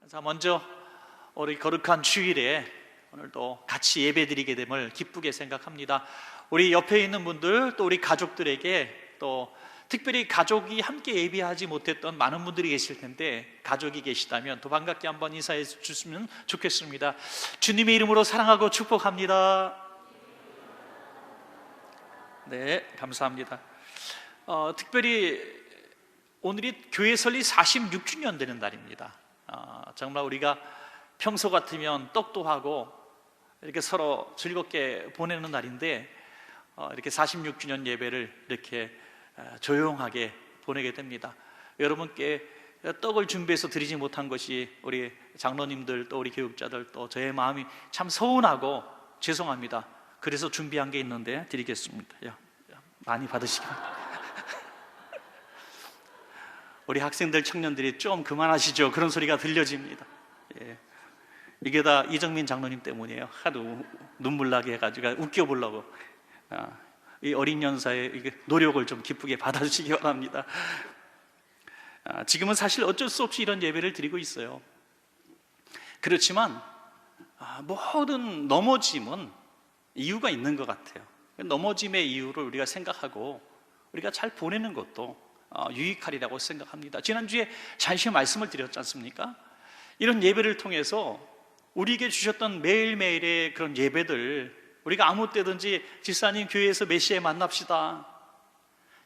자, 먼저 우리 거룩한 주일에 오늘도 같이 예배드리게 됨을 기쁘게 생각합니다. 우리 옆에 있는 분들, 또 우리 가족들에게, 또 특별히 가족이 함께 예배하지 못했던 많은 분들이 계실 텐데, 가족이 계시다면 더 반갑게 한번 인사해 주시면 좋겠습니다. 주님의 이름으로 사랑하고 축복합니다. 네, 감사합니다. 특별히 오늘이 교회 설립 46주년 되는 날입니다. 정말 우리가 평소 같으면 떡도 하고 이렇게 서로 즐겁게 보내는 날인데, 이렇게 46주년 예배를 이렇게 조용하게 보내게 됩니다. 여러분께 떡을 준비해서 드리지 못한 것이 우리 장로님들, 또 우리 교육자들, 또 저의 마음이 참 서운하고 죄송합니다. 그래서 준비한 게 있는데 드리겠습니다. 많이 받으시기 바랍니다. 우리 학생들, 청년들이 좀 그만하시죠, 그런 소리가 들려집니다. 이게 다 이정민 장로님 때문이에요. 하도 눈물 나게 해가지고 웃겨보려고. 이 어린 연사의 노력을 좀 기쁘게 받아주시기 바랍니다. 지금은 사실 어쩔 수 없이 이런 예배를 드리고 있어요. 그렇지만 모든 넘어짐은 이유가 있는 것 같아요. 넘어짐의 이유를 우리가 생각하고 우리가 잘 보내는 것도 유익하리라고 생각합니다. 지난주에 잠시 말씀을 드렸지 않습니까? 이런 예배를 통해서 우리에게 주셨던 매일매일의 그런 예배들, 우리가 아무 때든지 집사님 교회에서 몇 시에 만납시다,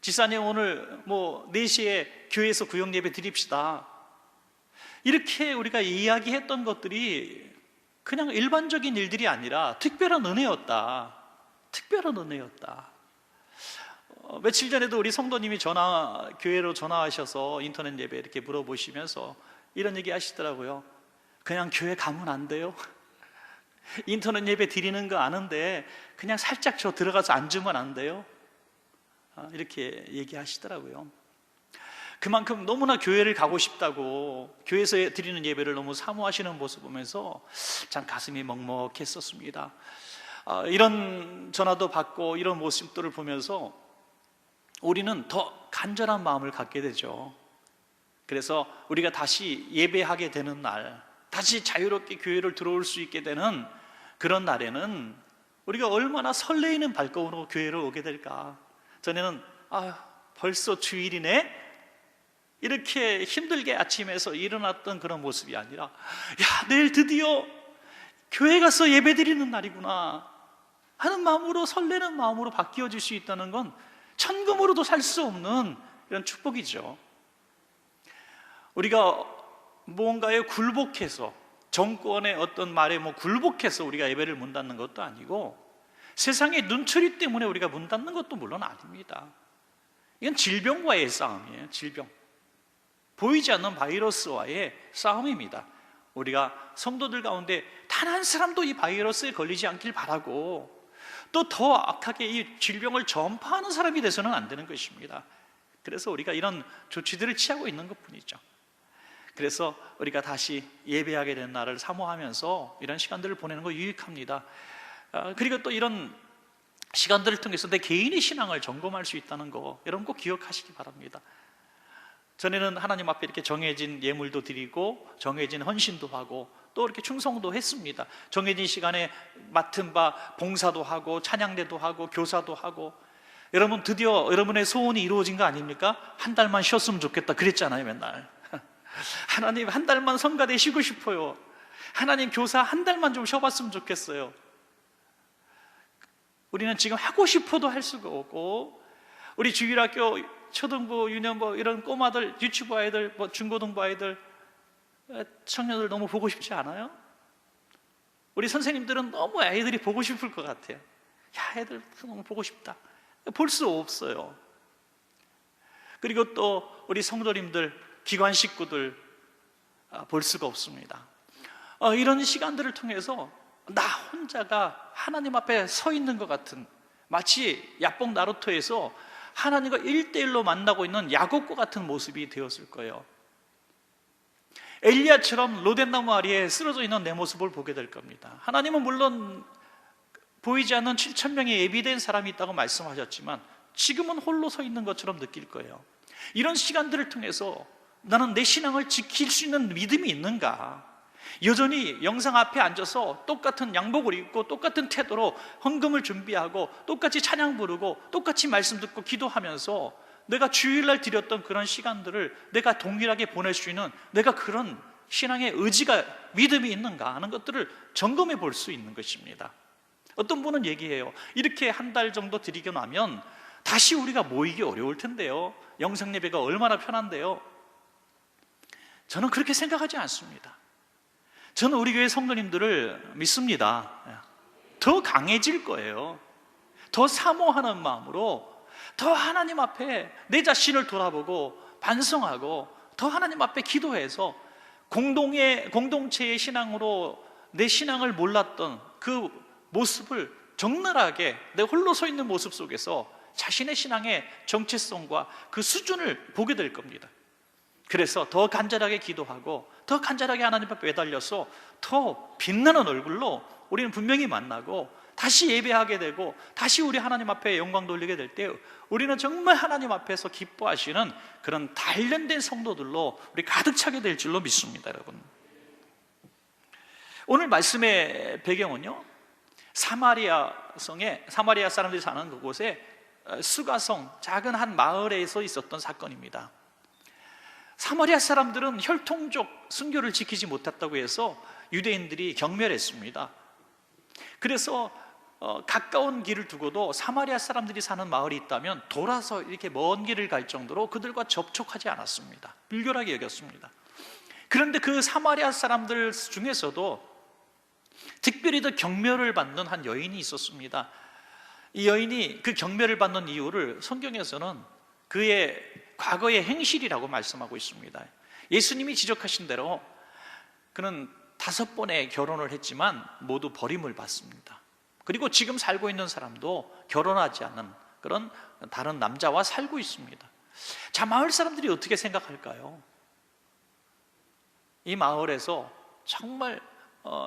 집사님 오늘 4시에 교회에서 구역 예배 드립시다, 이렇게 우리가 이야기했던 것들이 그냥 일반적인 일들이 아니라 특별한 은혜였다. 특별한 은혜였다. 며칠 전에도 우리 성도님이 교회로 전화하셔서 인터넷 예배 이렇게 물어보시면서 이런 얘기 하시더라고요. 그냥 교회 가면 안 돼요? 인터넷 예배 드리는 거 아는데 그냥 살짝 저 들어가서 앉으면 안 돼요? 이렇게 얘기하시더라고요. 그만큼 너무나 교회를 가고 싶다고, 교회에서 드리는 예배를 너무 사모하시는 모습 보면서 참 가슴이 먹먹했었습니다. 이런 전화도 받고 이런 모습들을 보면서 우리는 더 간절한 마음을 갖게 되죠. 그래서 우리가 다시 예배하게 되는 날, 다시 자유롭게 교회를 들어올 수 있게 되는 그런 날에는 우리가 얼마나 설레이는 발걸음으로 교회를 오게 될까. 전에는 벌써 주일이네, 이렇게 힘들게 아침에서 일어났던 그런 모습이 아니라, 내일 드디어 교회 가서 예배 드리는 날이구나 하는 마음으로, 설레는 마음으로 바뀌어질 수 있다는 건 천금으로도 살 수 없는 이런 축복이죠. 우리가 무언가에 굴복해서, 정권의 어떤 말에 굴복해서 우리가 예배를 문 닫는 것도 아니고, 세상의 눈초리 때문에 우리가 문 닫는 것도 물론 아닙니다. 이건 질병과의 싸움이에요. 질병, 보이지 않는 바이러스와의 싸움입니다. 우리가 성도들 가운데 단 한 사람도 이 바이러스에 걸리지 않길 바라고, 또 더 악하게 이 질병을 전파하는 사람이 돼서는 안 되는 것입니다. 그래서 우리가 이런 조치들을 취하고 있는 것뿐이죠. 그래서 우리가 다시 예배하게 된 날을 사모하면서 이런 시간들을 보내는 거 유익합니다. 그리고 또 이런 시간들을 통해서 내 개인의 신앙을 점검할 수 있다는 거, 여러분 꼭 기억하시기 바랍니다. 전에는 하나님 앞에 이렇게 정해진 예물도 드리고 정해진 헌신도 하고 또 이렇게 충성도 했습니다. 정해진 시간에 맡은 바 봉사도 하고 찬양대도 하고 교사도 하고. 여러분, 드디어 여러분의 소원이 이루어진 거 아닙니까? 한 달만 쉬었으면 좋겠다 그랬잖아요, 맨날. 하나님, 한 달만 성가대 쉬고 싶어요. 하나님, 교사 한 달만 좀 쉬어봤으면 좋겠어요. 우리는 지금 하고 싶어도 할 수가 없고, 우리 주일학교 초등부, 유년부 이런 꼬마들, 유치부 아이들, 중고등부 아이들, 청년들 너무 보고 싶지 않아요? 우리 선생님들은 너무 아이들이 보고 싶을 것 같아요. 애들 너무 보고 싶다. 볼 수 없어요. 그리고 또 우리 성도님들, 기관 식구들 볼 수가 없습니다. 이런 시간들을 통해서 나 혼자가 하나님 앞에 서 있는 것 같은, 마치 야뽕 나루토에서 하나님과 1대1로 만나고 있는 야곱과 같은 모습이 되었을 거예요. 엘리야처럼 로덴나무 아래에 쓰러져 있는 내 모습을 보게 될 겁니다. 하나님은 물론 보이지 않는 7,000명의 예비된 사람이 있다고 말씀하셨지만 지금은 홀로 서 있는 것처럼 느낄 거예요. 이런 시간들을 통해서 나는 내 신앙을 지킬 수 있는 믿음이 있는가? 여전히 영상 앞에 앉아서 똑같은 양복을 입고 똑같은 태도로 헌금을 준비하고 똑같이 찬양 부르고 똑같이 말씀 듣고 기도하면서 내가 주일날 드렸던 그런 시간들을 내가 동일하게 보낼 수 있는 내가 그런 신앙의 의지가, 믿음이 있는가 하는 것들을 점검해 볼 수 있는 것입니다. 어떤 분은 얘기해요. 이렇게 한 달 정도 드리고 나면 다시 우리가 모이기 어려울 텐데요, 영상 예배가 얼마나 편한데요. 저는 그렇게 생각하지 않습니다. 저는 우리 교회 성도님들을 믿습니다. 더 강해질 거예요. 더 사모하는 마음으로 더 하나님 앞에 내 자신을 돌아보고 반성하고 더 하나님 앞에 기도해서 공동체의 신앙으로 내 신앙을 몰랐던 그 모습을 적나라하게 내 홀로 서 있는 모습 속에서 자신의 신앙의 정체성과 그 수준을 보게 될 겁니다. 그래서 더 간절하게 기도하고 더 간절하게 하나님 앞에 매달려서 더 빛나는 얼굴로 우리는 분명히 만나고 다시 예배하게 되고 다시 우리 하나님 앞에 영광 돌리게 될 때 우리는 정말 하나님 앞에서 기뻐하시는 그런 단련된 성도들로 우리 가득 차게 될 줄로 믿습니다. 여러분, 오늘 말씀의 배경은요, 사마리아 사람들이 사는 그곳에 수가성, 작은 한 마을에서 있었던 사건입니다. 사마리아 사람들은 혈통적 순교를 지키지 못했다고 해서 유대인들이 경멸했습니다. 그래서 가까운 길을 두고도 사마리아 사람들이 사는 마을이 있다면 돌아서 이렇게 먼 길을 갈 정도로 그들과 접촉하지 않았습니다. 불결하게 여겼습니다. 그런데 그 사마리아 사람들 중에서도 특별히 더 경멸을 받는 한 여인이 있었습니다. 이 여인이 그 경멸을 받는 이유를 성경에서는 그의 과거의 행실이라고 말씀하고 있습니다. 예수님이 지적하신 대로 그는 5번의 결혼을 했지만 모두 버림을 받습니다. 그리고 지금 살고 있는 사람도 결혼하지 않은 그런 다른 남자와 살고 있습니다. 자, 마을 사람들이 어떻게 생각할까요? 이 마을에서 정말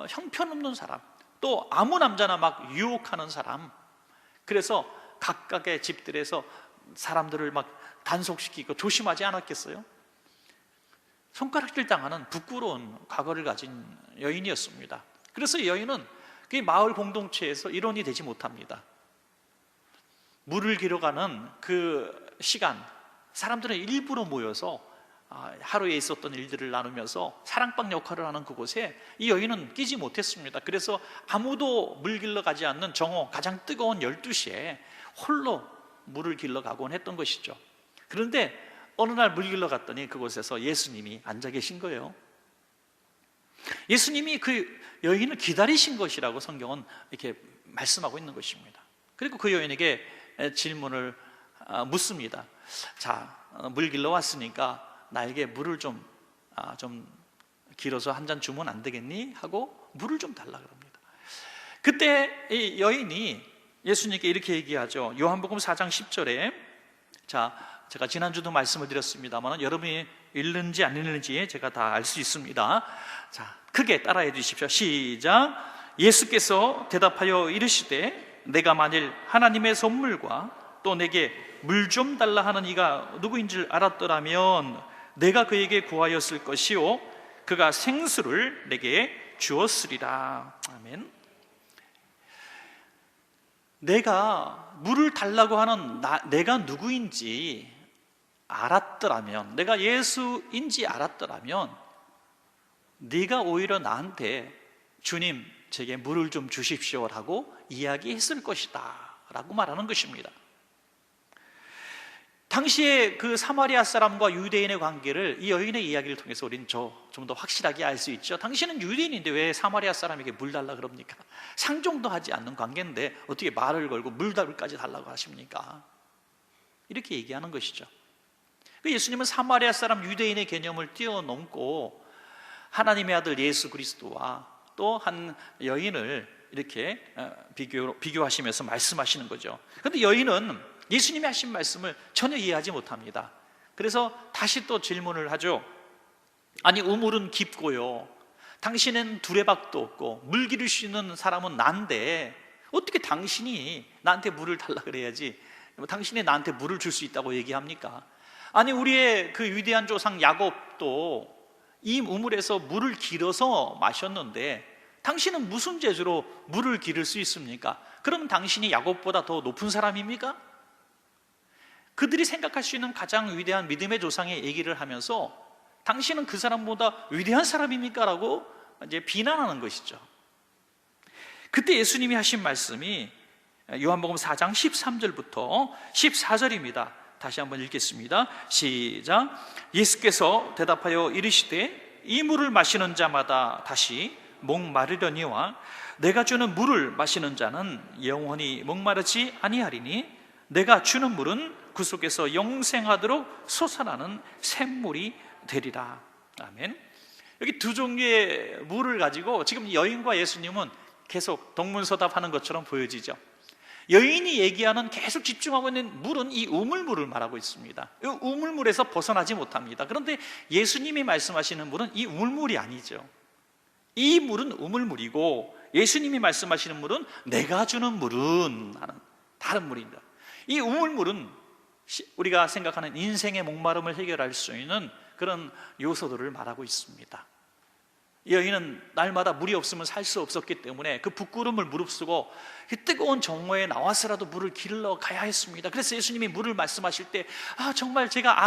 형편없는 사람, 또 아무 남자나 막 유혹하는 사람, 그래서 각각의 집들에서 사람들을 막 단속시키고 조심하지 않았겠어요? 손가락질 당하는 부끄러운 과거를 가진 여인이었습니다. 그래서 이 여인은 그 마을 공동체에서 일원이 되지 못합니다. 물을 길어가는 그 시간, 사람들은 일부러 모여서 하루에 있었던 일들을 나누면서 사랑방 역할을 하는 그곳에 이 여인은 끼지 못했습니다. 그래서 아무도 물 길러 가지 않는 정오, 가장 뜨거운 12시에 홀로 물을 길러 가곤 했던 것이죠. 그런데 어느 날 물 길러 갔더니 그곳에서 예수님이 앉아 계신 거예요. 예수님이 그 여인을 기다리신 것이라고 성경은 이렇게 말씀하고 있는 것입니다. 그리고 그 여인에게 질문을 묻습니다. 자, 물 길러 왔으니까 나에게 물을 좀 길어서 한 잔 주면 안 되겠니? 하고 물을 좀 달라 그럽니다. 그때 이 여인이 예수님께 이렇게 얘기하죠. 요한복음 4장 10절에, 자, 제가 지난주도 말씀을 드렸습니다만 여러분이 읽는지 안 읽는지 제가 다 알 수 있습니다. 자, 크게 따라해 주십시오. 시작. 예수께서 대답하여 이르시되 내가 만일 하나님의 선물과 또 내게 물 좀 달라 하는 이가 누구인 줄 알았더라면 내가 그에게 구하였을 것이요 그가 생수를 내게 주었으리라. 아멘. 내가 물을 달라고 하는 내가 누구인지 알았더라면, 내가 예수인지 알았더라면 네가 오히려 나한테 주님 제게 물을 좀 주십시오라고 이야기했을 것이다 라고 말하는 것입니다. 당시에 그 사마리아 사람과 유대인의 관계를 이 여인의 이야기를 통해서 우리는 좀 더 확실하게 알 수 있죠. 당신은 유대인인데 왜 사마리아 사람에게 물 달라 그럽니까? 상종도 하지 않는 관계인데 어떻게 말을 걸고 물달까지 달라고 하십니까? 이렇게 얘기하는 것이죠. 예수님은 사마리아 사람 유대인의 개념을 뛰어넘고 하나님의 아들 예수 그리스도와 또 한 여인을 이렇게 비교하시면서 말씀하시는 거죠. 그런데 여인은 예수님이 하신 말씀을 전혀 이해하지 못합니다. 그래서 다시 또 질문을 하죠. 아니, 우물은 깊고요, 당신은 두레박도 없고 물 기를 수 있는 사람은 난데 어떻게 당신이 나한테 물을 달라 그래야지 당신이 나한테 물을 줄 수 있다고 얘기합니까? 아니, 우리의 그 위대한 조상 야곱도 이 우물에서 물을 길어서 마셨는데 당신은 무슨 재주로 물을 기를 수 있습니까? 그럼 당신이 야곱보다 더 높은 사람입니까? 그들이 생각할 수 있는 가장 위대한 믿음의 조상의 얘기를 하면서 당신은 그 사람보다 위대한 사람입니까? 라고 이제 비난하는 것이죠. 그때 예수님이 하신 말씀이 요한복음 4장 13절부터 14절입니다. 다시 한번 읽겠습니다. 시작. 예수께서 대답하여 이르시되 이 물을 마시는 자마다 다시 목마르려니와 내가 주는 물을 마시는 자는 영원히 목마르지 아니하리니 내가 주는 물은 그 속에서 영생하도록 솟아나는 샘물이 되리라. 아멘. 여기 두 종류의 물을 가지고 지금 여인과 예수님은 계속 동문서답하는 것처럼 보여지죠. 여인이 얘기하는 계속 집중하고 있는 물은 이 우물물을 말하고 있습니다. 이 우물물에서 벗어나지 못합니다. 그런데 예수님이 말씀하시는 물은 이 우물물이 아니죠. 이 물은 우물물이고 예수님이 말씀하시는 물은 내가 주는 물은 하는 다른 물입니다. 이 우물물은 우리가 생각하는 인생의 목마름을 해결할 수 있는 그런 요소들을 말하고 있습니다. 이 여인은 날마다 물이 없으면 살 수 없었기 때문에 그 부끄러움을 무릅쓰고 뜨거운 정오에 나와서라도 물을 길러 가야 했습니다. 그래서 예수님이 물을 말씀하실 때 정말 제가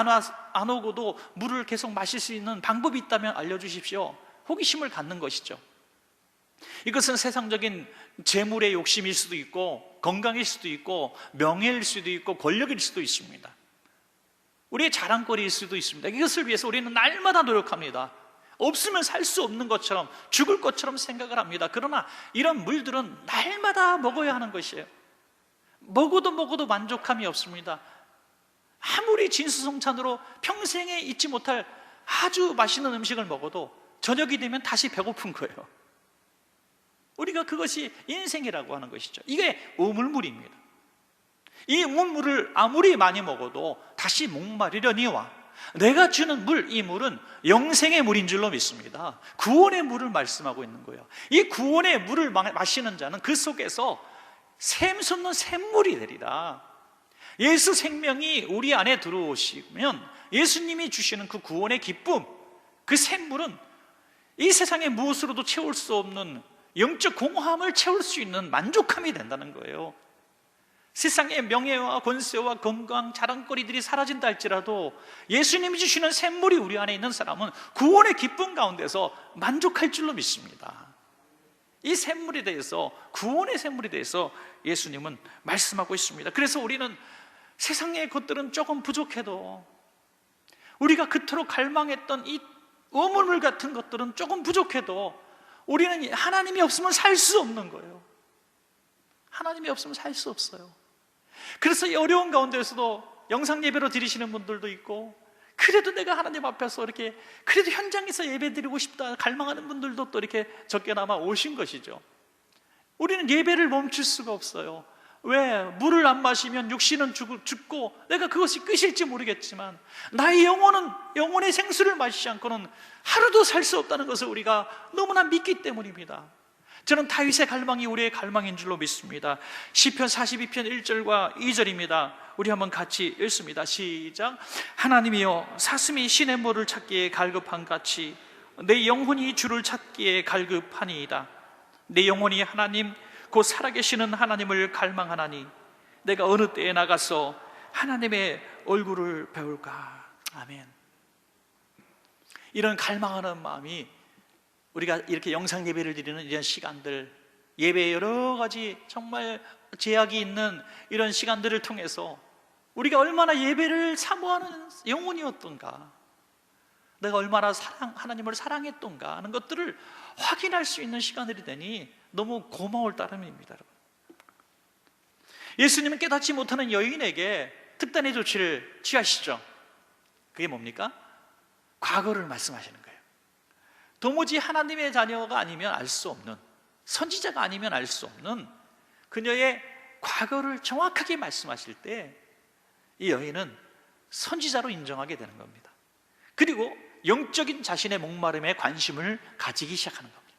안 오고도 물을 계속 마실 수 있는 방법이 있다면 알려주십시오. 호기심을 갖는 것이죠. 이것은 세상적인 재물의 욕심일 수도 있고 건강일 수도 있고 명예일 수도 있고 권력일 수도 있습니다. 우리의 자랑거리일 수도 있습니다. 이것을 위해서 우리는 날마다 노력합니다. 없으면 살 수 없는 것처럼 죽을 것처럼 생각을 합니다. 그러나 이런 물들은 날마다 먹어야 하는 것이에요. 먹어도 만족함이 없습니다. 아무리 진수성찬으로 평생에 잊지 못할 아주 맛있는 음식을 먹어도 저녁이 되면 다시 배고픈 거예요. 우리가 그것이 인생이라고 하는 것이죠. 이게 우물물입니다. 이 우물물을 아무리 많이 먹어도 다시 목마르려니와 내가 주는 물, 이 물은 영생의 물인 줄로 믿습니다. 구원의 물을 말씀하고 있는 거예요. 이 구원의 물을 마시는 자는 그 속에서 샘솟는 샘물이 되리라. 예수 생명이 우리 안에 들어오시면 예수님이 주시는 그 구원의 기쁨, 그 샘물은 이 세상의 무엇으로도 채울 수 없는 영적 공허함을 채울 수 있는 만족함이 된다는 거예요. 세상의 명예와 권세와 건강, 자랑거리들이 사라진다 할지라도 예수님이 주시는 샘물이 우리 안에 있는 사람은 구원의 기쁨 가운데서 만족할 줄로 믿습니다. 이 샘물에 대해서, 구원의 샘물에 대해서 예수님은 말씀하고 있습니다. 그래서 우리는 세상의 것들은 조금 부족해도, 우리가 그토록 갈망했던 이 우물물 같은 것들은 조금 부족해도 우리는 하나님이 없으면 살 수 없는 거예요. 하나님이 없으면 살 수 없어요. 그래서 이 어려운 가운데서도 영상 예배로 드리시는 분들도 있고, 그래도 내가 하나님 앞에서 이렇게 그래도 현장에서 예배 드리고 싶다 갈망하는 분들도 또 이렇게 적게나마 오신 것이죠. 우리는 예배를 멈출 수가 없어요. 왜? 물을 안 마시면 육신은 죽고 내가 그것이 끝일지 모르겠지만 나의 영혼의 생수를 마시지 않고는 하루도 살 수 없다는 것을 우리가 너무나 믿기 때문입니다. 저는 다윗의 갈망이 우리의 갈망인 줄로 믿습니다. 시편 42편 1절과 2절입니다. 우리 한번 같이 읽습니다. 시작. 하나님이여, 사슴이 시냇 물을 찾기에 갈급한 같이 내 영혼이 주를 찾기에 갈급하니이다. 내 영혼이 하나님 곧 살아계시는 하나님을 갈망하나니 내가 어느 때에 나가서 하나님의 얼굴을 배울까. 아멘. 이런 갈망하는 마음이 우리가 이렇게 영상 예배를 드리는 이런 시간들, 예배에 여러 가지 정말 제약이 있는 이런 시간들을 통해서 우리가 얼마나 예배를 사모하는 영혼이었던가, 내가 얼마나 하나님을 사랑했던가 하는 것들을 확인할 수 있는 시간들이 되니 너무 고마울 따름입니다. 예수님은 깨닫지 못하는 여인에게 특단의 조치를 취하시죠. 그게 뭡니까? 과거를 말씀하시는 거예요. 도무지 하나님의 자녀가 아니면 알 수 없는, 선지자가 아니면 알 수 없는 그녀의 과거를 정확하게 말씀하실 때 이 여인은 선지자로 인정하게 되는 겁니다. 그리고 영적인 자신의 목마름에 관심을 가지기 시작하는 겁니다.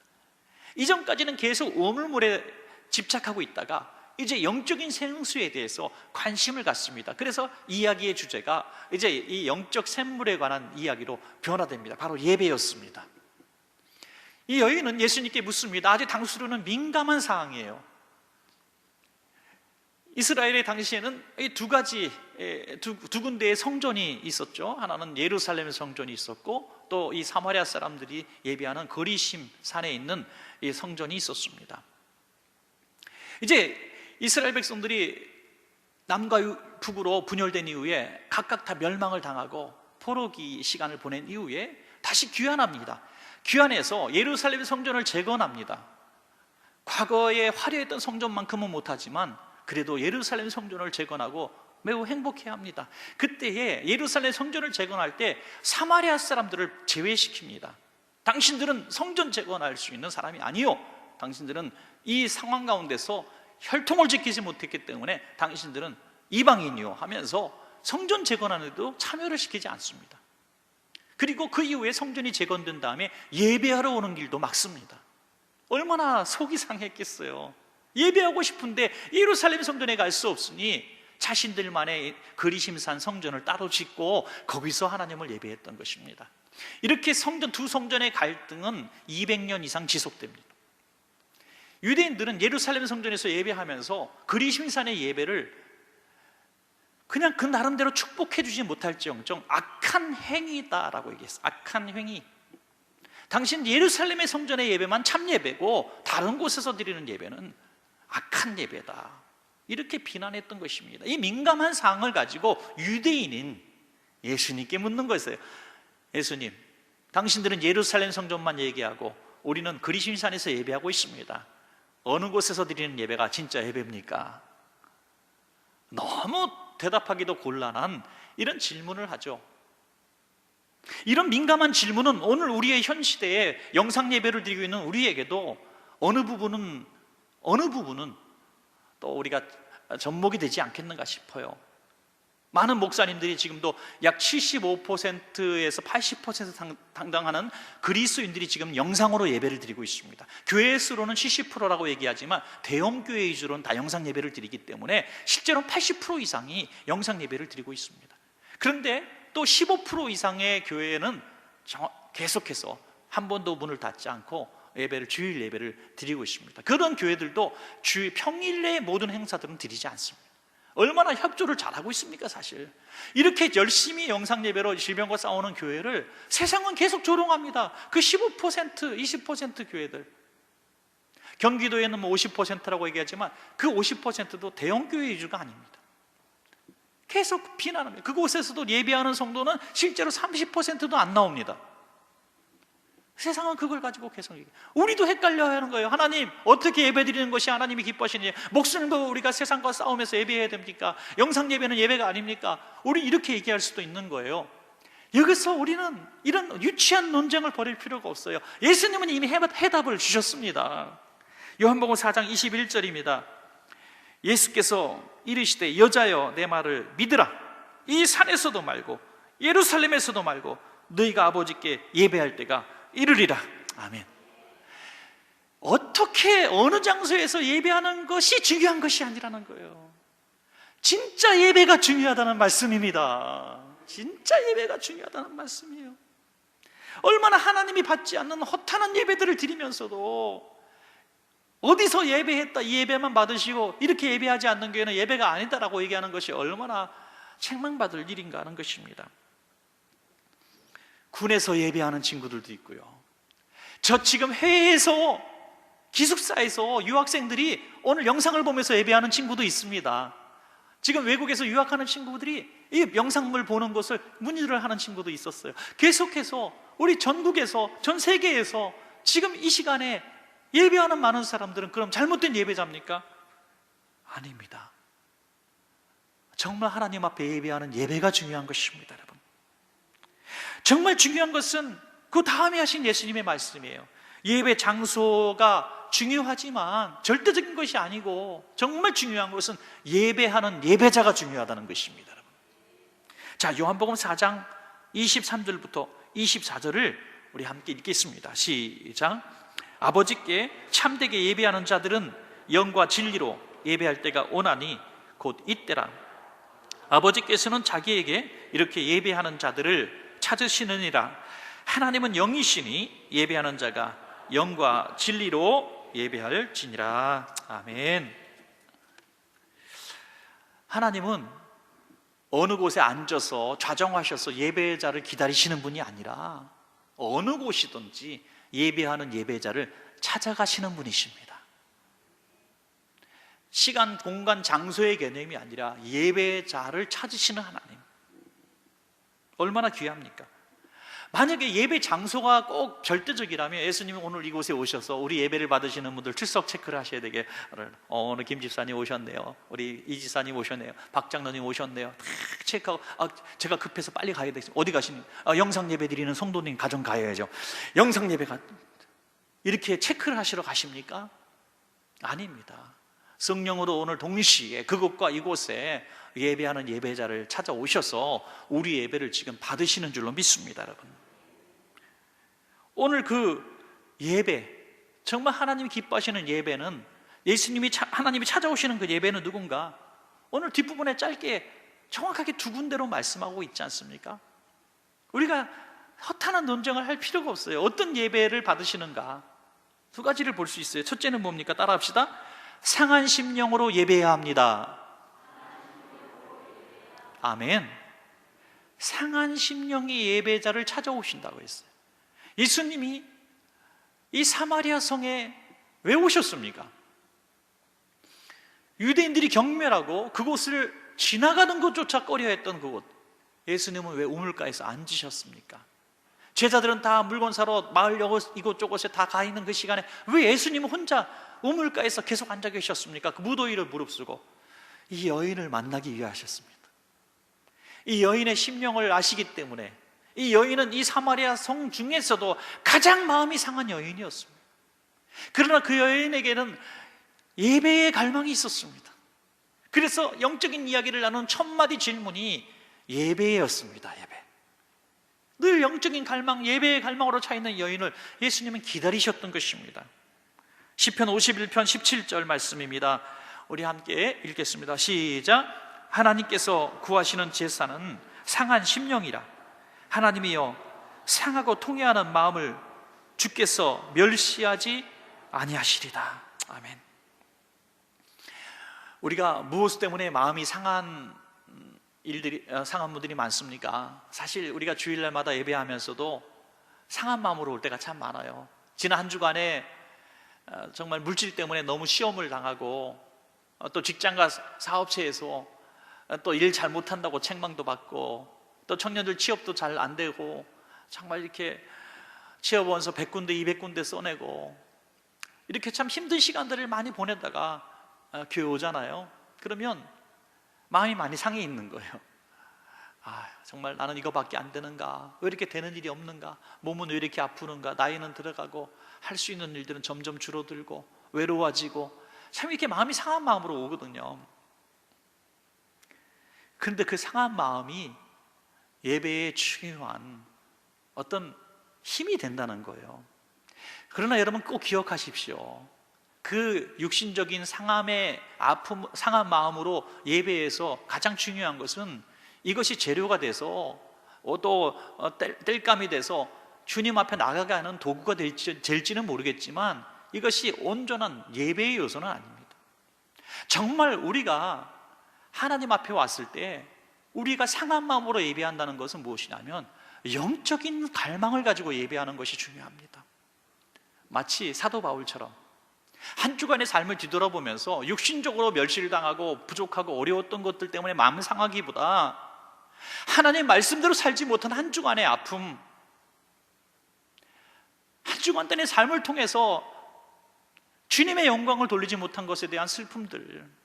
이전까지는 계속 우물물에 집착하고 있다가 이제 영적인 생수에 대해서 관심을 갖습니다. 그래서 이야기의 주제가 이제 이 영적 샘물에 관한 이야기로 변화됩니다. 바로 예배였습니다. 이 여인은 예수님께 묻습니다. 아주 당수로는 민감한 사항이에요. 이스라엘의 당시에는 이 두 군데의 성전이 있었죠. 하나는 예루살렘 성전이 있었고, 또 이 사마리아 사람들이 예배하는 거리심 산에 있는 이 성전이 있었습니다. 이제 이스라엘 백성들이 남과 북으로 분열된 이후에 각각 다 멸망을 당하고 포로기 시간을 보낸 이후에 다시 귀환합니다. 귀환해서 예루살렘 성전을 재건합니다. 과거에 화려했던 성전만큼은 못하지만 그래도 예루살렘 성전을 재건하고 매우 행복해합니다. 그때에 예루살렘 성전을 재건할 때 사마리아 사람들을 제외시킵니다. 당신들은 성전 재건할 수 있는 사람이 아니요, 당신들은 이 상황 가운데서 혈통을 지키지 못했기 때문에 당신들은 이방인이요 하면서 성전 재건하는데도 참여를 시키지 않습니다. 그리고 그 이후에 성전이 재건된 다음에 예배하러 오는 길도 막습니다. 얼마나 속이 상했겠어요. 예배하고 싶은데 예루살렘 성전에 갈 수 없으니 자신들만의 그리심산 성전을 따로 짓고 거기서 하나님을 예배했던 것입니다. 이렇게 두 성전의 갈등은 200년 이상 지속됩니다. 유대인들은 예루살렘 성전에서 예배하면서 그리심산의 예배를 그냥 그 나름대로 축복해 주지 못할지언정 악한 행위다라고 얘기했어요. 악한 행위. 당신 예루살렘의 성전의 예배만 참 예배고 다른 곳에서 드리는 예배는 악한 예배다, 이렇게 비난했던 것입니다. 이 민감한 사항을 가지고 유대인인 예수님께 묻는 거였어요. 예수님, 당신들은 예루살렘 성전만 얘기하고 우리는 그리심산에서 예배하고 있습니다. 어느 곳에서 드리는 예배가 진짜 예배입니까? 너무 대답하기도 곤란한 이런 질문을 하죠. 이런 민감한 질문은 오늘 우리의 현 시대에 영상 예배를 드리고 있는 우리에게도 어느 부분은 또 우리가 접목이 되지 않겠는가 싶어요. 많은 목사님들이 지금도 약 75%에서 80% 당당하는 그리스도인들이 지금 영상으로 예배를 드리고 있습니다. 교회 수로는 70%라고 얘기하지만 대형 교회 위주로는 다 영상 예배를 드리기 때문에 실제로는 80% 이상이 영상 예배를 드리고 있습니다. 그런데 또 15% 이상의 교회는 계속해서 한 번도 문을 닫지 않고 주일 예배를 드리고 있습니다. 그런 교회들도 평일 내 모든 행사들은 드리지 않습니다. 얼마나 협조를 잘하고 있습니까? 사실 이렇게 열심히 영상 예배로 질병과 싸우는 교회를 세상은 계속 조롱합니다. 그 15%, 20% 교회들, 경기도에는 50%라고 얘기하지만 그 50%도 대형 교회 위주가 아닙니다. 계속 비난합니다. 그곳에서도 예배하는 성도는 실제로 30%도 안 나옵니다. 세상은 그걸 가지고 계속 얘기해요. 우리도 헷갈려야 하는 거예요. 하나님, 어떻게 예배드리는 것이 하나님이 기뻐하시는지, 목숨도 우리가 세상과 싸우면서 예배해야 됩니까? 영상 예배는 예배가 아닙니까? 우리 이렇게 얘기할 수도 있는 거예요. 여기서 우리는 이런 유치한 논쟁을 벌일 필요가 없어요. 예수님은 이미 해답을 주셨습니다. 요한복음 4장 21절입니다. 예수께서 이르시되 여자여 내 말을 믿으라. 이 산에서도 말고 예루살렘에서도 말고 너희가 아버지께 예배할 때가 이르리라. 아멘. 어떻게 어느 장소에서 예배하는 것이 중요한 것이 아니라는 거예요. 진짜 예배가 중요하다는 말씀입니다. 진짜 예배가 중요하다는 말씀이에요. 얼마나 하나님이 받지 않는 허탄한 예배들을 드리면서도 어디서 예배했다, 이 예배만 받으시고 이렇게 예배하지 않는 교회는 예배가 아니다라고 얘기하는 것이 얼마나 책망받을 일인가 하는 것입니다. 군에서 예배하는 친구들도 있고요. 저 지금 해외에서, 기숙사에서 유학생들이 오늘 영상을 보면서 예배하는 친구도 있습니다. 지금 외국에서 유학하는 친구들이 이 영상을 보는 것을 문의를 하는 친구도 있었어요. 계속해서 우리 전국에서, 전 세계에서 지금 이 시간에 예배하는 많은 사람들은 그럼 잘못된 예배자입니까? 아닙니다. 정말 하나님 앞에 예배하는 예배가 중요한 것입니다, 여러분. 정말 중요한 것은 그 다음에 하신 예수님의 말씀이에요. 예배 장소가 중요하지만 절대적인 것이 아니고 정말 중요한 것은 예배하는 예배자가 중요하다는 것입니다, 여러분. 자, 요한복음 4장 23절부터 24절을 우리 함께 읽겠습니다. 시작. 아버지께 참되게 예배하는 자들은 영과 진리로 예배할 때가 오나니 곧 이때라. 아버지께서는 자기에게 이렇게 예배하는 자들을 찾으시느니라. 하나님은 영이시니 예배하는 자가 영과 진리로 예배할지니라. 아멘. 하나님은 어느 곳에 앉아서 좌정하셔서 예배자를 기다리시는 분이 아니라 어느 곳이든지 예배하는 예배자를 찾아가시는 분이십니다. 시간, 공간, 장소의 개념이 아니라 예배자를 찾으시는 하나님, 얼마나 귀합니까? 만약에 예배 장소가 꼭 절대적이라면 예수님이 오늘 이곳에 오셔서 우리 예배를 받으시는 분들 출석 체크를 하셔야 되게, 오늘 김 집사님 오셨네요, 우리 이 지사님 오셨네요, 박 장로님 오셨네요, 다 체크하고, 제가 급해서 빨리 가야 되겠어요. 어디 가시니? 영상 예배 드리는 성도님 가정 가야죠. 영상 예배가 이렇게 체크를 하시러 가십니까? 아닙니다. 성령으로 오늘 동시에 그곳과 이곳에 예배하는 예배자를 찾아오셔서 우리 예배를 지금 받으시는 줄로 믿습니다. 여러분, 오늘 그 예배, 정말 하나님이 기뻐하시는 예배는, 하나님이 찾아오시는 그 예배는 누군가? 오늘 뒷부분에 짧게 정확하게 두 군데로 말씀하고 있지 않습니까? 우리가 허탄한 논쟁을 할 필요가 없어요. 어떤 예배를 받으시는가? 두 가지를 볼 수 있어요. 첫째는 뭡니까? 따라합시다. 상한 심령으로 예배해야 합니다. 아멘. 상한 심령의 예배자를 찾아오신다고 했어요. 예수님이 이 사마리아 성에 왜 오셨습니까? 유대인들이 경멸하고 그곳을 지나가는 것조차 꺼려했던 그곳, 예수님은 왜 우물가에서 앉으셨습니까? 제자들은 다 물건 사러 마을 이곳저곳에 다 가 있는 그 시간에 왜 예수님은 혼자 우물가에서 계속 앉아 계셨습니까? 그 무더위를 무릅쓰고 이 여인을 만나기 위해 하셨습니다. 이 여인의 심령을 아시기 때문에, 이 여인은 이 사마리아 성 중에서도 가장 마음이 상한 여인이었습니다. 그러나 그 여인에게는 예배의 갈망이 있었습니다. 그래서 영적인 이야기를 나눈 첫 마디 질문이 예배였습니다. 예배. 늘 영적인 갈망, 예배의 갈망으로 차 있는 여인을 예수님은 기다리셨던 것입니다. 시편 51편 17절 말씀입니다. 우리 함께 읽겠습니다. 시작. 하나님께서 구하시는 제사는 상한 심령이라. 하나님이여, 상하고 통회하는 마음을 주께서 멸시하지 아니하시리다. 아멘. 우리가 무엇 때문에 마음이 상한 분들이 많습니까? 사실 우리가 주일날마다 예배하면서도 상한 마음으로 올 때가 참 많아요. 지난 한 주간에 정말 물질 때문에 너무 시험을 당하고, 또 직장과 사업체에서 또 일 잘 못한다고 책망도 받고, 또 청년들 취업도 잘 안 되고, 정말 이렇게 취업원서 100군데 200군데 써내고, 이렇게 참 힘든 시간들을 많이 보내다가 교회 오잖아요. 그러면 마음이 많이 상해 있는 거예요. 정말 나는 이거밖에 안 되는가? 왜 이렇게 되는 일이 없는가? 몸은 왜 이렇게 아프는가? 나이는 들어가고 할 수 있는 일들은 점점 줄어들고 외로워지고, 참 이렇게 마음이 상한 마음으로 오거든요. 그런데 그 상한 마음이 예배에 중요한 어떤 힘이 된다는 거예요. 그러나 여러분 꼭 기억하십시오. 그 육신적인 상함의 아픔, 상한 마음으로 예배에서 가장 중요한 것은 이것이 재료가 돼서 또 땔감이 돼서 주님 앞에 나가게 하는 도구가 될지는 모르겠지만, 이것이 온전한 예배의 요소는 아닙니다. 정말 우리가 하나님 앞에 왔을 때 우리가 상한 마음으로 예배한다는 것은 무엇이냐면 영적인 갈망을 가지고 예배하는 것이 중요합니다. 마치 사도 바울처럼 한 주간의 삶을 뒤돌아보면서 육신적으로 멸시를 당하고 부족하고 어려웠던 것들 때문에 마음을 상하기보다 하나님의 말씀대로 살지 못한 한 주간의 아픔, 한 주간 동안의 삶을 통해서 주님의 영광을 돌리지 못한 것에 대한 슬픔들,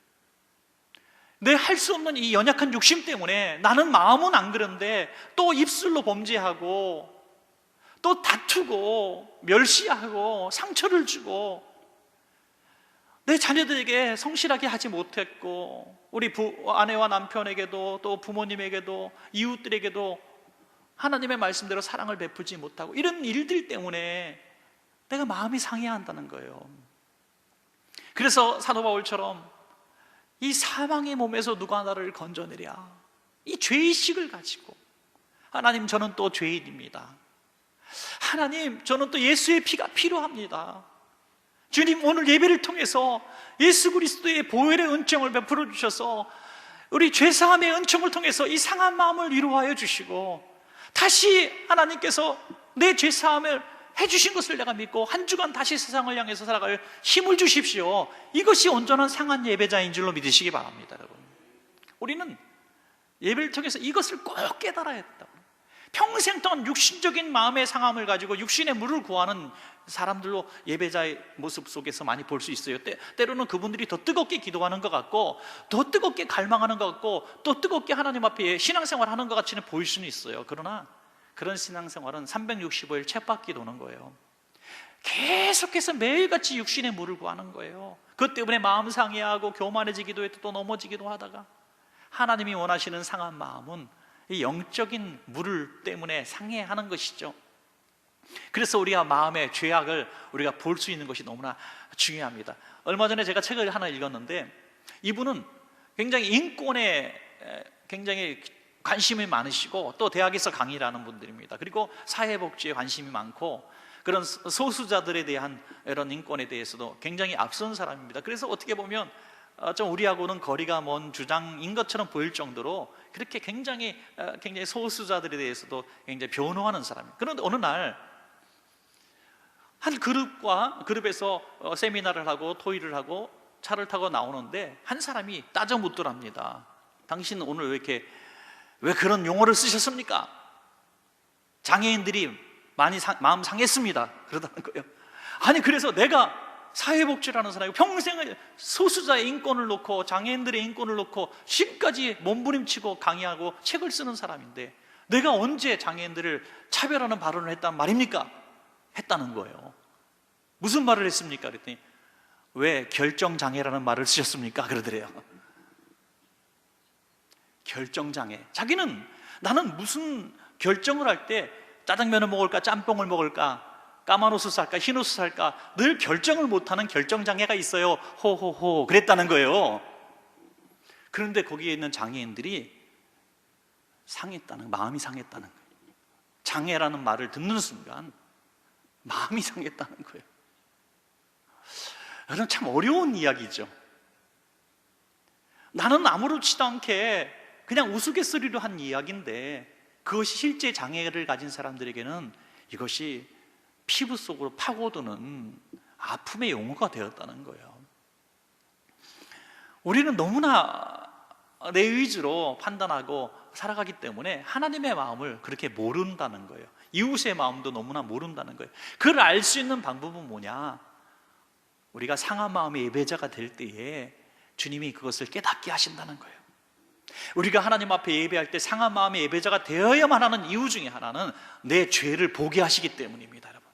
내 할 수 없는 이 연약한 육심 때문에 나는 마음은 안 그런데 또 입술로 범죄하고 또 다투고 멸시하고 상처를 주고 내 자녀들에게 성실하게 하지 못했고, 우리 아내와 남편에게도 또 부모님에게도 이웃들에게도 하나님의 말씀대로 사랑을 베풀지 못하고, 이런 일들 때문에 내가 마음이 상해한다는 거예요. 그래서 사도 바울처럼 이 사망의 몸에서 누가 나를 건져내랴, 이 죄의식을 가지고 하나님, 저는 또 죄인입니다. 하나님, 저는 또 예수의 피가 필요합니다. 주님, 오늘 예배를 통해서 예수 그리스도의 보혈의 은총을 베풀어 주셔서 우리 죄사함의 은총을 통해서 이 상한 마음을 위로하여 주시고, 다시 하나님께서 내 죄사함을 해주신 것을 내가 믿고 한 주간 다시 세상을 향해서 살아갈 힘을 주십시오. 이것이 온전한 상한 예배자인 줄로 믿으시기 바랍니다. 여러분, 우리는 예배를 통해서 이것을 꼭 깨달아야 된다. 평생 동안 육신적인 마음의 상함을 가지고 육신의 물을 구하는 사람들로 예배자의 모습 속에서 많이 볼 수 있어요. 때로는 그분들이 더 뜨겁게 기도하는 것 같고, 더 뜨겁게 갈망하는 것 같고, 또 뜨겁게 하나님 앞에 신앙생활 하는 것 같이는 보일 수는 있어요. 그러나 그런 신앙생활은 365일 쳇바퀴 도는 거예요. 계속해서 매일같이 육신의 물을 구하는 거예요. 그것 때문에 마음 상해하고 교만해지기도 해도 또 넘어지기도 하다가, 하나님이 원하시는 상한 마음은 이 영적인 물 때문에 상해하는 것이죠. 그래서 우리가 마음의 죄악을 우리가 볼 수 있는 것이 너무나 중요합니다. 얼마 전에 제가 책을 하나 읽었는데, 이분은 굉장히 인권에 굉장히 관심이 많으시고 또 대학에서 강의를 하는 분들입니다. 그리고 사회복지에 관심이 많고 그런 소수자들에 대한 이런 인권에 대해서도 굉장히 앞선 사람입니다. 그래서 어떻게 보면 좀 우리하고는 거리가 먼 주장인 것처럼 보일 정도로 그렇게 굉장히 소수자들에 대해서도 굉장히 변호하는 사람이에요. 그런데 어느 날 한 그룹에서 세미나를 하고 토의를 하고 차를 타고 나오는데 한 사람이 따져 묻더랍니다. 당신은 오늘 왜 그런 용어를 쓰셨습니까? 장애인들이 많이 마음 상했습니다. 그러다는 거예요. 아니, 그래서 내가 사회복지라는 사람이 평생을 소수자의 인권을 놓고 장애인들의 인권을 놓고 지금까지 몸부림치고 강의하고 책을 쓰는 사람인데 내가 언제 장애인들을 차별하는 발언을 했단 말입니까? 했다는 거예요. 무슨 말을 했습니까? 그랬더니 왜 결정장애라는 말을 쓰셨습니까? 그러더래요. 결정장애. 자기는 나는 무슨 결정을 할 때 짜장면을 먹을까 짬뽕을 먹을까 까만 옷을 살까 흰 옷을 살까 늘 결정을 못하는 결정장애가 있어요. 호호호 그랬다는 거예요. 그런데 거기에 있는 장애인들이 마음이 상했다는 거예요. 장애라는 말을 듣는 순간 마음이 상했다는 거예요. 여러분, 참 어려운 이야기죠. 나는 아무렇지도 않게 그냥 우스갯소리로 한 이야기인데 그것이 실제 장애를 가진 사람들에게는 이것이 피부 속으로 파고드는 아픔의 용어가 되었다는 거예요. 우리는 너무나 내 위주로 판단하고 살아가기 때문에 하나님의 마음을 그렇게 모른다는 거예요. 이웃의 마음도 너무나 모른다는 거예요. 그걸 알 수 있는 방법은 뭐냐? 우리가 상한 마음의 예배자가 될 때에 주님이 그것을 깨닫게 하신다는 거예요. 우리가 하나님 앞에 예배할 때 상한 마음의 예배자가 되어야만 하는 이유 중에 하나는 내 죄를 보게 하시기 때문입니다, 여러분.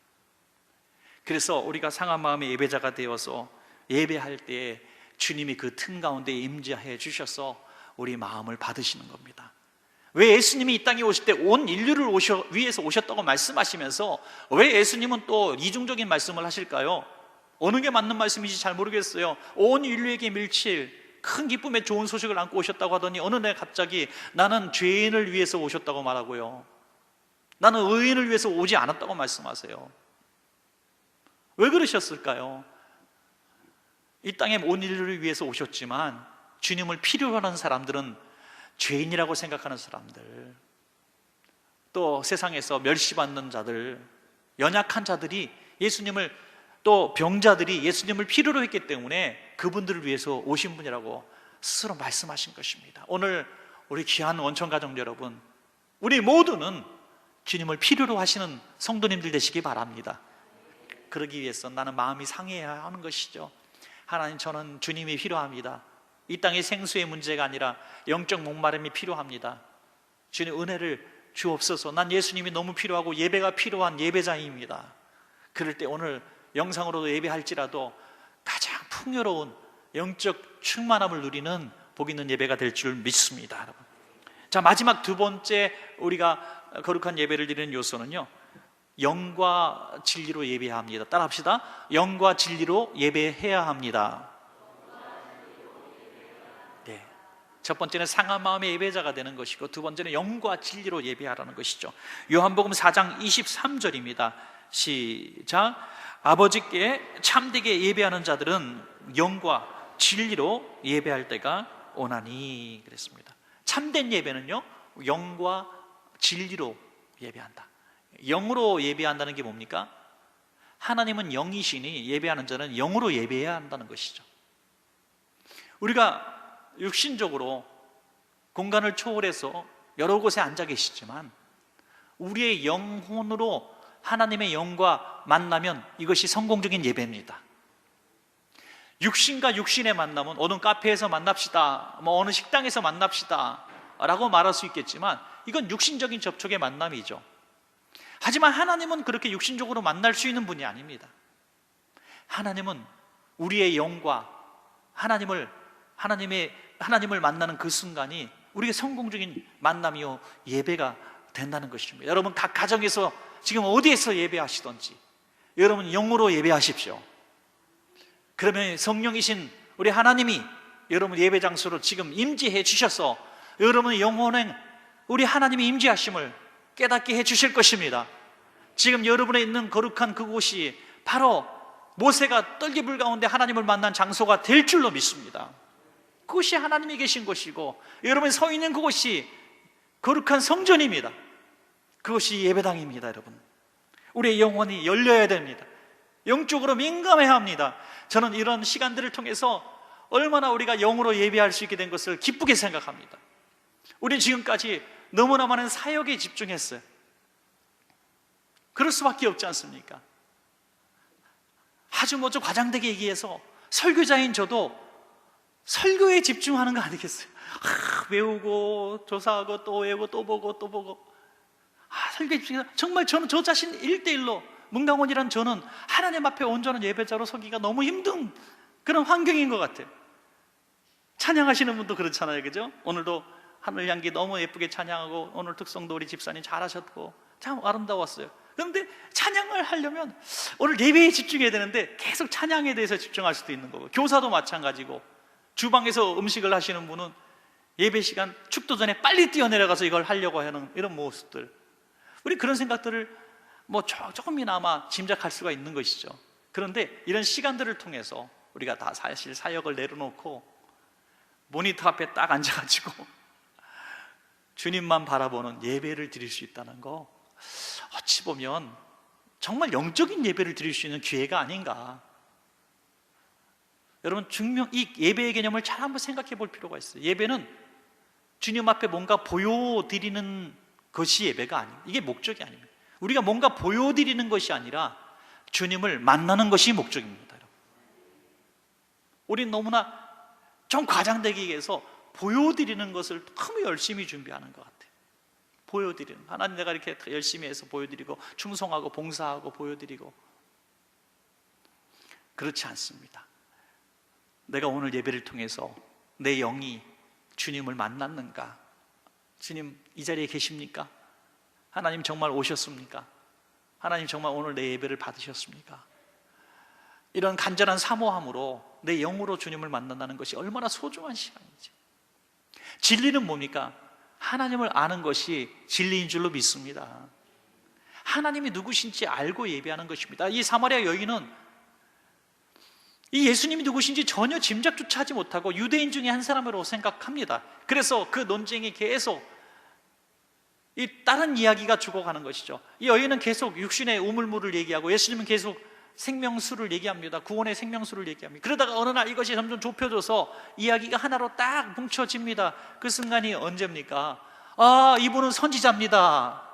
그래서 우리가 상한 마음의 예배자가 되어서 예배할 때 주님이 그 틈 가운데 임재해 주셔서 우리 마음을 받으시는 겁니다. 왜 예수님이 이 땅에 오실 때 온 인류를 위해서 오셨다고 말씀하시면서 왜 예수님은 또 이중적인 말씀을 하실까요? 어느 게 맞는 말씀인지 잘 모르겠어요. 온 인류에게 밀칠 큰 기쁨의 좋은 소식을 안고 오셨다고 하더니 어느 날 갑자기 나는 죄인을 위해서 오셨다고 말하고요, 나는 의인을 위해서 오지 않았다고 말씀하세요. 왜 그러셨을까요? 이 땅에 온 인류를 위해서 오셨지만 주님을 필요로 하는 사람들은 죄인이라고 생각하는 사람들, 또 세상에서 멸시받는 자들, 연약한 자들이 예수님을, 또 병자들이 예수님을 필요로 했기 때문에 그분들을 위해서 오신 분이라고 스스로 말씀하신 것입니다. 오늘 우리 귀한 원천가족 여러분, 우리 모두는 주님을 필요로 하시는 성도님들 되시기 바랍니다. 그러기 위해서 나는 마음이 상해야 하는 것이죠. 하나님, 저는 주님이 필요합니다. 이 땅의 생수의 문제가 아니라 영적 목마름이 필요합니다. 주님 은혜를 주옵소서. 난 예수님이 너무 필요하고 예배가 필요한 예배자입니다. 그럴 때 오늘 영상으로도 예배할지라도 가장 풍요로운 영적 충만함을 누리는 복 있는 예배가 될 줄 믿습니다, 여러분. 자, 마지막 두 번째 우리가 거룩한 예배를 드리는 요소는요, 영과 진리로 예배해야 합니다. 따라합시다. 영과 진리로 예배해야 합니다. 첫 번째는 상한 마음의 예배자가 되는 것이고, 두 번째는 영과 진리로 예배하라는 것이죠. 요한복음 4장 23절입니다. 시작. 아버지께 참되게 예배하는 자들은 영과 진리로 예배할 때가 오나니 그랬습니다. 참된 예배는요, 영과 진리로 예배한다. 영으로 예배한다는 게 뭡니까? 하나님은 영이시니 예배하는 자는 영으로 예배해야 한다는 것이죠. 우리가 육신적으로 공간을 초월해서 여러 곳에 앉아 계시지만 우리의 영혼으로 하나님의 영과 만나면 이것이 성공적인 예배입니다. 육신과 육신의 만남은 어느 카페에서 만납시다, 어느 식당에서 만납시다 라고 말할 수 있겠지만 이건 육신적인 접촉의 만남이죠. 하지만 하나님은 그렇게 육신적으로 만날 수 있는 분이 아닙니다. 하나님은 우리의 영과 하나님을 만나는 그 순간이 우리의 성공적인 만남이요 예배가 된다는 것입니다. 여러분 각 가정에서 지금 어디에서 예배하시던지 여러분 영으로 예배하십시오. 그러면 성령이신 우리 하나님이 여러분 예배 장소로 지금 임재해 주셔서 여러분의 영혼에 우리 하나님의 임재하심을 깨닫게 해 주실 것입니다. 지금 여러분의 있는 거룩한 그곳이 바로 모세가 떨기불 가운데 하나님을 만난 장소가 될 줄로 믿습니다. 그것이 하나님이 계신 곳이고 여러분이 서 있는 그곳이 거룩한 성전입니다. 그것이 예배당입니다. 여러분, 우리의 영혼이 열려야 됩니다. 영적으로 민감해야 합니다. 저는 이런 시간들을 통해서 얼마나 우리가 영으로 예배할 수 있게 된 것을 기쁘게 생각합니다. 우리는 지금까지 너무나 많은 사역에 집중했어요. 그럴 수밖에 없지 않습니까? 아주 좀 과장되게 얘기해서 설교자인 저도 설교에 집중하는 거 아니겠어요? 외우고 조사하고 또 외우고 또 보고 또 보고 설교에 집중해서 정말 저는 저 자신 1대1로 문강원이란 저는 하나님 앞에 온전한 예배자로 서기가 너무 힘든 그런 환경인 것 같아요. 찬양하시는 분도 그렇잖아요, 그죠? 오늘도 하늘 향기 너무 예쁘게 찬양하고 오늘 특성도 우리 집사님 잘하셨고 참 아름다웠어요. 그런데 찬양을 하려면 오늘 예배에 집중해야 되는데 계속 찬양에 대해서 집중할 수도 있는 거고, 교사도 마찬가지고, 주방에서 음식을 하시는 분은 예배 시간 축도 전에 빨리 뛰어내려가서 이걸 하려고 하는 이런 모습들, 우리 그런 생각들을 조금이나마 짐작할 수가 있는 것이죠. 그런데 이런 시간들을 통해서 우리가 다 사실 사역을 내려놓고 모니터 앞에 딱 앉아가지고 주님만 바라보는 예배를 드릴 수 있다는 거, 어찌 보면 정말 영적인 예배를 드릴 수 있는 기회가 아닌가. 여러분 이 예배의 개념을 잘 한번 생각해 볼 필요가 있어요. 예배는 주님 앞에 뭔가 보여드리는 것이 예배가 아닙니다. 이게 목적이 아닙니다. 우리가 뭔가 보여드리는 것이 아니라 주님을 만나는 것이 목적입니다. 여러분, 우린 너무나 좀 과장되게 얘기해서 보여드리는 것을 너무 열심히 준비하는 것 같아요. 보여드리는, 하나님 내가 이렇게 열심히 해서 보여드리고 충성하고 봉사하고 보여드리고, 그렇지 않습니다. 내가 오늘 예배를 통해서 내 영이 주님을 만났는가? 주님 이 자리에 계십니까? 하나님 정말 오셨습니까? 하나님 정말 오늘 내 예배를 받으셨습니까? 이런 간절한 사모함으로 내 영으로 주님을 만난다는 것이 얼마나 소중한 시간인지. 진리는 뭡니까? 하나님을 아는 것이 진리인 줄로 믿습니다. 하나님이 누구신지 알고 예배하는 것입니다. 이 사마리아 여인은 이 예수님이 누구신지 전혀 짐작조차 하지 못하고 유대인 중에 한 사람으로 생각합니다. 그래서 그 논쟁이 계속 이 다른 이야기가 죽어가는 것이죠. 이 여인은 계속 육신의 우물물을 얘기하고 예수님은 계속 생명수를 얘기합니다. 구원의 생명수를 얘기합니다. 그러다가 어느 날 이것이 점점 좁혀져서 이야기가 하나로 딱 뭉쳐집니다. 그 순간이 언제입니까? 이분은 선지자입니다.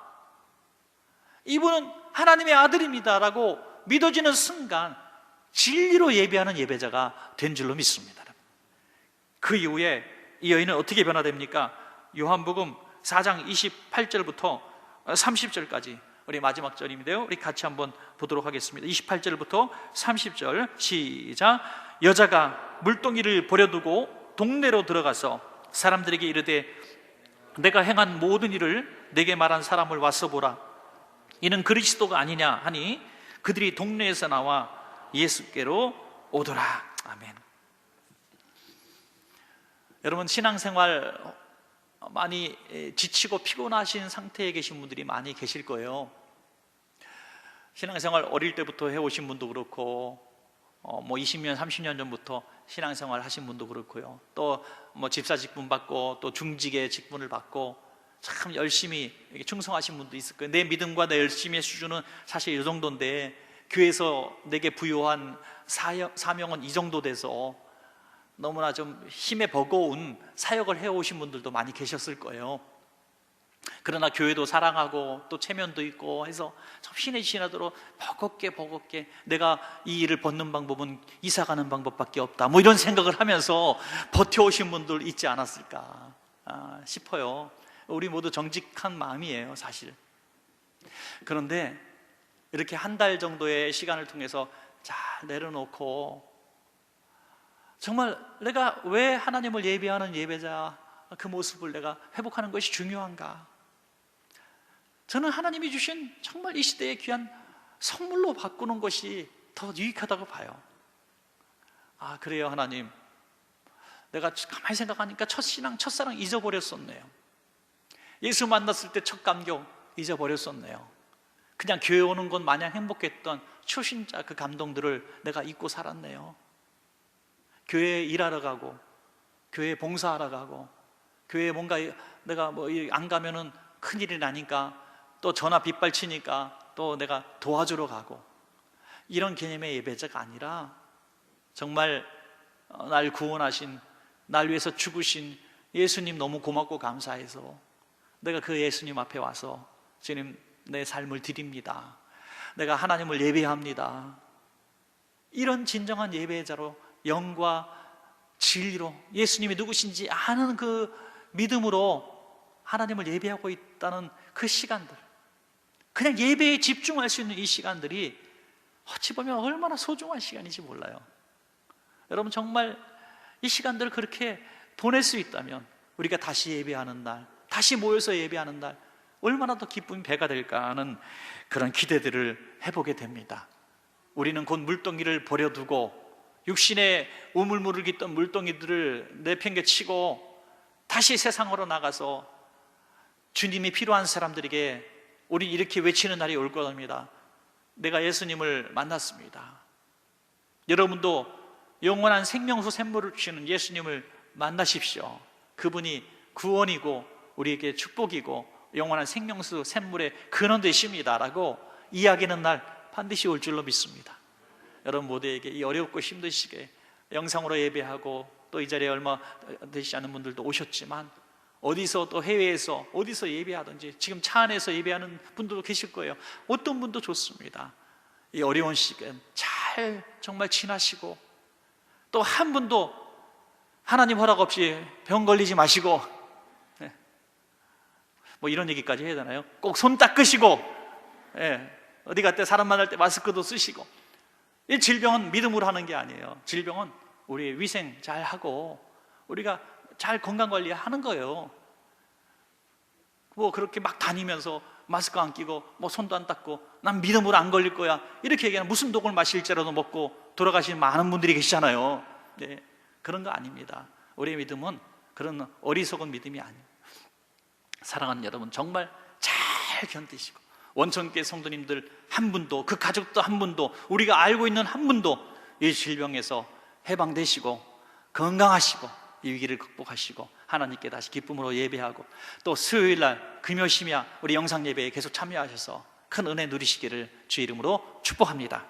이분은 하나님의 아들입니다 라고 믿어지는 순간 진리로 예배하는 예배자가 된 줄로 믿습니다. 그 이후에 이 여인은 어떻게 변화됩니까? 요한복음 4장 28절부터 30절까지 우리 마지막 절인데요, 우리 같이 한번 보도록 하겠습니다. 28절부터 30절 시작. 여자가 물동이를 버려두고 동네로 들어가서 사람들에게 이르되 내가 행한 모든 일을 내게 말한 사람을 와서 보라. 이는 그리스도가 아니냐 하니 그들이 동네에서 나와 예수께로 오더라. 아멘. 여러분, 신앙생활 많이 지치고 피곤하신 상태에 계신 분들이 많이 계실 거예요. 신앙생활 어릴 때부터 해오신 분도 그렇고, 20년, 30년 전부터 신앙생활 하신 분도 그렇고요. 또 집사 직분 받고 또 중직의 직분을 받고 참 열심히 충성하신 분도 있을 거예요. 내 믿음과 내 열심의 수준은 사실 이 정도인데, 교회에서 내게 부여한 사명은 이 정도 돼서 너무나 좀 힘에 버거운 사역을 해오신 분들도 많이 계셨을 거예요. 그러나 교회도 사랑하고 또 체면도 있고 해서 좀 신의 지나도록 버겁게 내가 이 일을 벗는 방법은 이사 가는 방법밖에 없다, 이런 생각을 하면서 버텨오신 분들 있지 않았을까 싶어요. 우리 모두 정직한 마음이에요, 사실. 그런데 이렇게 한 달 정도의 시간을 통해서 잘 내려놓고, 정말 내가 왜 하나님을 예배하는 예배자 그 모습을 내가 회복하는 것이 중요한가? 저는 하나님이 주신 정말 이 시대의 귀한 선물로 바꾸는 것이 더 유익하다고 봐요. 그래요, 하나님. 내가 가만히 생각하니까 첫신앙, 첫사랑 잊어버렸었네요. 예수 만났을 때 첫 감격 잊어버렸었네요. 그냥 교회 오는 건 마냥 행복했던 초신자 그 감동들을 내가 잊고 살았네요. 교회에 일하러 가고, 교회에 봉사하러 가고, 교회에 뭔가 내가 안 가면은 큰일이 나니까 또 전화 빗발치니까 또 내가 도와주러 가고, 이런 개념의 예배자가 아니라 정말 날 구원하신, 날 위해서 죽으신 예수님 너무 고맙고 감사해서 내가 그 예수님 앞에 와서 주님, 내 삶을 드립니다, 내가 하나님을 예배합니다, 이런 진정한 예배자로 영과 진리로 예수님이 누구신지 아는 그 믿음으로 하나님을 예배하고 있다는 그 시간들, 그냥 예배에 집중할 수 있는 이 시간들이 어찌 보면 얼마나 소중한 시간인지 몰라요. 여러분, 정말 이 시간들을 그렇게 보낼 수 있다면 우리가 다시 예배하는 날, 다시 모여서 예배하는 날 얼마나 더 기쁨이 배가 될까 하는 그런 기대들을 해보게 됩니다. 우리는 곧 물동이를 버려두고 육신의 우물물을 깃던 물동이들을 내팽개치고 다시 세상으로 나가서 주님이 필요한 사람들에게 우리 이렇게 외치는 날이 올 겁니다. 내가 예수님을 만났습니다. 여러분도 영원한 생명수 샘물을 주시는 예수님을 만나십시오. 그분이 구원이고 우리에게 축복이고 영원한 생명수 샘물의 근원 되십니다 라고 이야기하는 날 반드시 올 줄로 믿습니다. 여러분 모두에게 이 어렵고 힘든 시기에 영상으로 예배하고 또 이 자리에 얼마 되지 않은 분들도 오셨지만, 어디서 또 해외에서 어디서 예배하든지 지금 차 안에서 예배하는 분들도 계실 거예요. 어떤 분도 좋습니다. 이 어려운 시기에 잘 정말 지나시고, 또 한 분도 하나님 허락 없이 병 걸리지 마시고, 이런 얘기까지 해야 되나요? 꼭 손 닦으시고, 어디 갈 때 사람 만날 때 마스크도 쓰시고. 이 질병은 믿음으로 하는 게 아니에요. 질병은 우리 위생 잘 하고 우리가 잘 건강관리 하는 거예요. 그렇게 막 다니면서 마스크 안 끼고 손도 안 닦고 난 믿음으로 안 걸릴 거야, 이렇게 얘기하는, 무슨 독을 마실지라도 먹고 돌아가시는 많은 분들이 계시잖아요. 그런 거 아닙니다. 우리의 믿음은 그런 어리석은 믿음이 아니에요. 사랑하는 여러분, 정말 잘 견디시고 원천교회 성도님들 한 분도, 그 가족도 한 분도, 우리가 알고 있는 한 분도 이 질병에서 해방되시고 건강하시고 이 위기를 극복하시고 하나님께 다시 기쁨으로 예배하고, 또 수요일날 금요심야 우리 영상 예배에 계속 참여하셔서 큰 은혜 누리시기를 주의 이름으로 축복합니다.